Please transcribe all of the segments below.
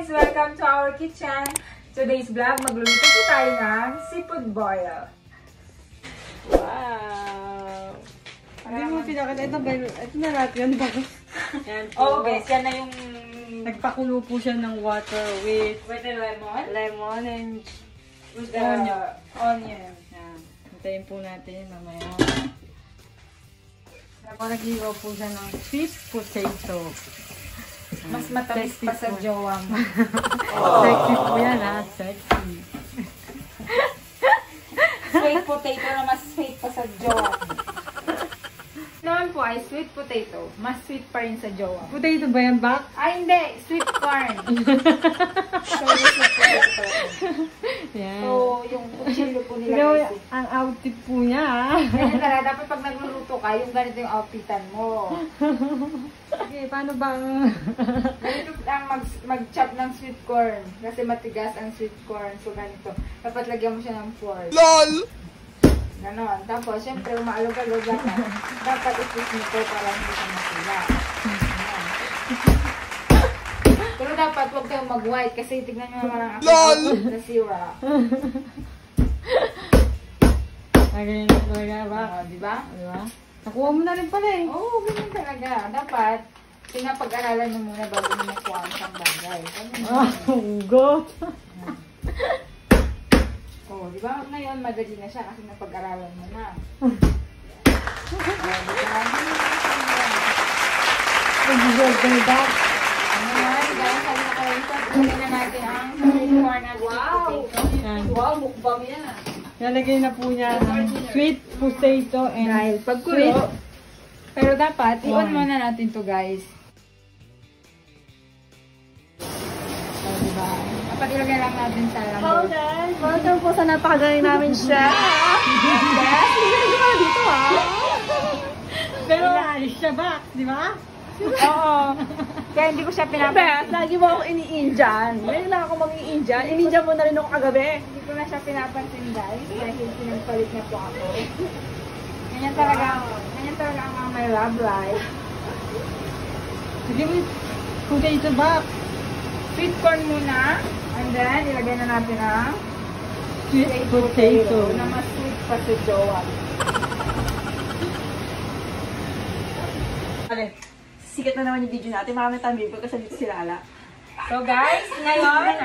guys! Welcome to our kitchen. Today's vlog, magluluto po tayo ng seafood boil. Wow! Hindi mo pinakita. Ito na natin yan. Yan po. Oh guys, yan na yung... Nagpakulo po siya ng water with the lemon. lemon and With the onion. yan. Hintayin po natin mamaya. Nagigaw po siya ng sweet potato. Mas matamis pa sa jowa mo. Sexy po yan ha. Sexy. Sweet potato na mas sweet pa sa jowa mo. Noon po ay sweet potato. Mas sweet pa rin sa jowa. Potato ba yan, Bak? Ay hindi! Sweet corn. So, yung sweet potato. Yan. So, yung kuchilyo po nila Pero guys. ang outfit po niya ha. Ganyan talaga. Dapat pag nagluluto ka, yung ganito yung outfitan mo. Okay, paano bang... Ganito lang mag-chop ng sweet corn. Kasi matigas ang sweet corn. So, ganito. Dapat lagyan mo siya ng fork. LOL! Ganon. Tapos, syempre, umaalog-alog dapat. Dapat i-push mo ko para hindi ka masila. Pero dapat huwag kayong mag-white kasi tignan nyo naman ang aking nasira. Ganyan na talaga, Bak. Diba? Diba? Nakuha mo na rin pala eh. Oo, ganyan talaga. Dapat, pinapag-aralan mo muna bago mo nakuha ang isang bagay. God. Oh, di ba? Ngayon, madali na siya kasi napag-aralan mo na. Nag-deserve ka ni Bak. Ano yan? Dahil sabi na kayo ito, ilagay na natin ang sweet corn at sweet potato. Yan. Wow, mukbang yan. Nalagay na po niya ng sweet potato and Dahil sweet. pagkulo. Pero dapat, i-on muna natin to guys. Oh, diba? Dapat ilagay lang natin sa lambot. Welcome po sa napakagaling namin siya. Yes! Hindi ka dito ah! Pero inaalis siya, Bak, di ba? Oo. Kaya hindi ko siya pinapansin. Lagi mo ako ini-Indian. Ngayon lang ako mag-i-Indian. In-Indian mo na rin ako kagabi. Hindi ko na siya pinapansin guys. Dahil pinagpalit niya po ako. Ganyan talaga ang my love life. Sige mo, potato, Bak. Sweet corn muna. And then, ilagay na natin ang Sweet potato. na mas sweet pa sa jowa. Okay. Sikat na naman yung video natin. Marami tayong video kasi dito si Lala. So guys, ngayon,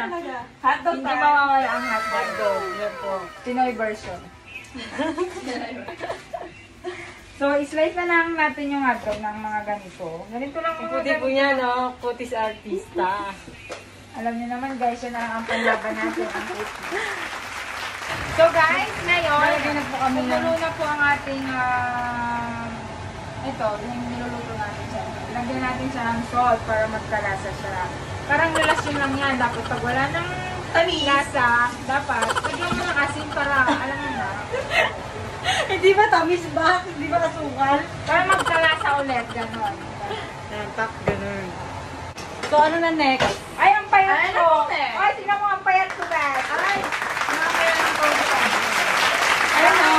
Hotdog hindi time. mawawala ang hotdog. Yan po. Pinoy version. So, slice na lang natin yung hotdog ng mga ganito. Ganito lang mga Puti po niya, no? Kutis artista. Alam niyo naman guys, yun na lang ang panlaban natin ang cookie. So guys, ngayon, Nalagay na po kami ng... kumulo na po ang ating ito, yung niluluto natin siya. Lagyan natin siya ng salt para magkalasa siya. Parang relasyon lang yan. Dapat pag wala ng lasa, dapat lagyan mo ng asin para alam mo na. Hindi ba tamis ba? Hindi ba asukal? Para magkalasa ulit, gano'n. Yan, Bak, ganun. So ano na next? Ay, ang payat Ay, ko! ano eh? Ay, tingnan mo ang payat ko, guys! Ay! Ang payat ko, guys! Ayun na.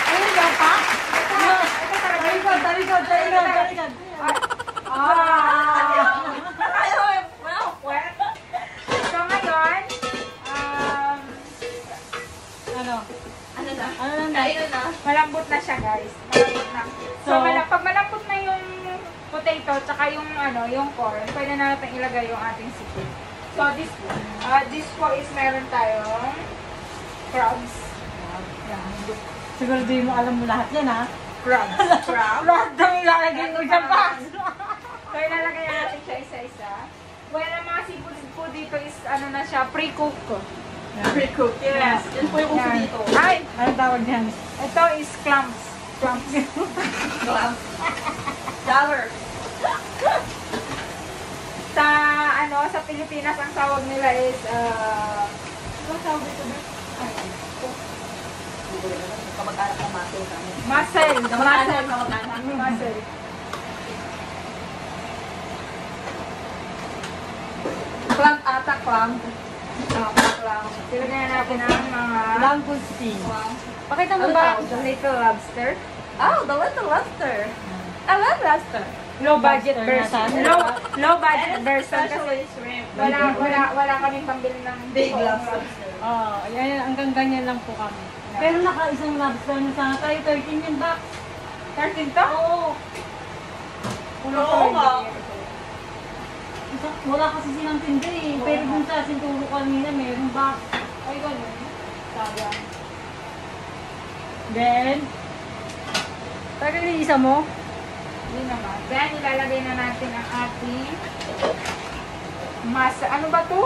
Ayun na pa? Ito talaga. Talikod. Ayun. Wow. So ngayon, Ano? Ano na? Ano lang na? Ayun na. malambot na siya, guys. Malambot na. So, So, pag malambot na yung potato, tsaka yung, yung corn, pwede na natin ilagay yung ating seafood. So, this po is meron tayong crabs. Yan. Siguro di mo alam mo lahat yan, ha? Crabs. Crabs. Lahat daw ilalagay mo dyan, Bak. So, ilalagay natin siya isa-isa. Well, ang mga seafood po dito is, na siya, pre-cook. Pre-cook. Yes. Yan po yung uso Yan. dito. Ay! Anong tawag niyan? Ito is clams. Clams. Clams. Dollar. Sa Pilipinas, ang tawag nila is, ano tawag ito ba? Kamag-anak ng muscle kami. Muscle. Kamag-anak. Muscle. Clam ata, clam. Clam. Tilagyan na natin ang mga Langoustine. Pakita mo Ano ba? tawag dyan? Little lobster. Oh, the little lobster. I love lobster. low budget Lobster version. nasa- Low budget version kasi wala kaming pambili ng Big buong lobster. Oo, yan, hanggang ganyan lang po kami. Pero naka-isang lobster na sana tayo, 13 yung box. 13 to? Oo. Oo nga. Wala kasi silang tinda eh. Pero dun sa sinturo kanina, meron box. Ay, ganun. Sayang. Then, tagal yung isa mo? Hindi naman. Then, ilalagay na natin ang ating masa. Ano ba to?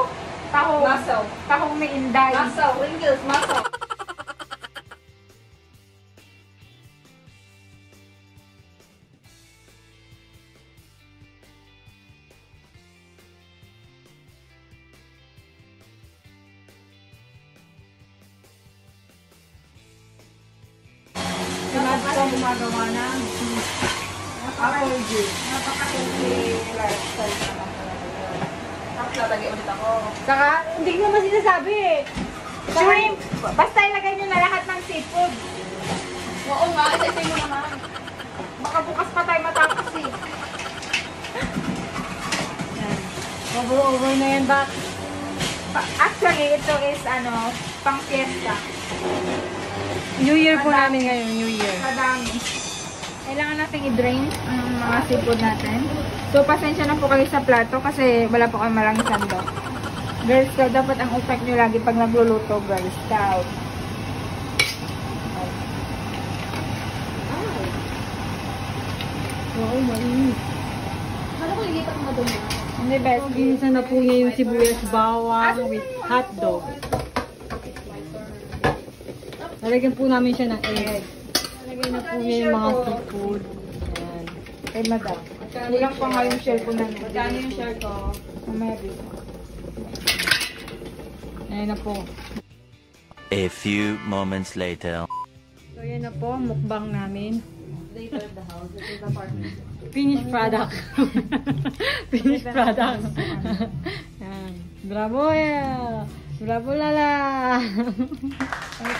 Tahong. Masaw. Tahong may inday. Masaw. Wrinkles. Masaw. Sunod ko gumagawa ng apple juice. Napaka-healthy lifestyle naman talaga. Tapos lalagay ulit ako. Saka, hindi ko naman sinasabi eh. Shrimp! Basta ilagay nyo na lahat ng seafood. Oo nga. Isa-isa mo naman. Baka bukas pa tayo matapos eh. Over na yan, box. Actually, ito is pang fiesta. New Year po namin ngayon, New Year. Kadami. Kailangan natin i-drain ang mga seafood natin. So, pasensya na po kayo sa plato kasi wala po kami malang sandok. Girl Scout, dapat ang utak nyo lagi pag nagluluto, Girl Scout. Oo, mainit. Ano ko ligit ako madumi? Hindi, best. Ginisa na po niya yung sibuyas bawang with hotdog. Lalagyan po namin siya ng egg. Lalagyan na po niya yung mga seafood. Ayan. Kay madam. Kulang pa nga yung shell ko na nito. Magkano yung share ko? Mamaya dito. Ayan na po. A few moments later. So, ayan na po, mukbang namin. Later in the house. This is the apartment. Finished product. Finished product. Yan. Bravo, yeah. Bravo, Lala. Ay,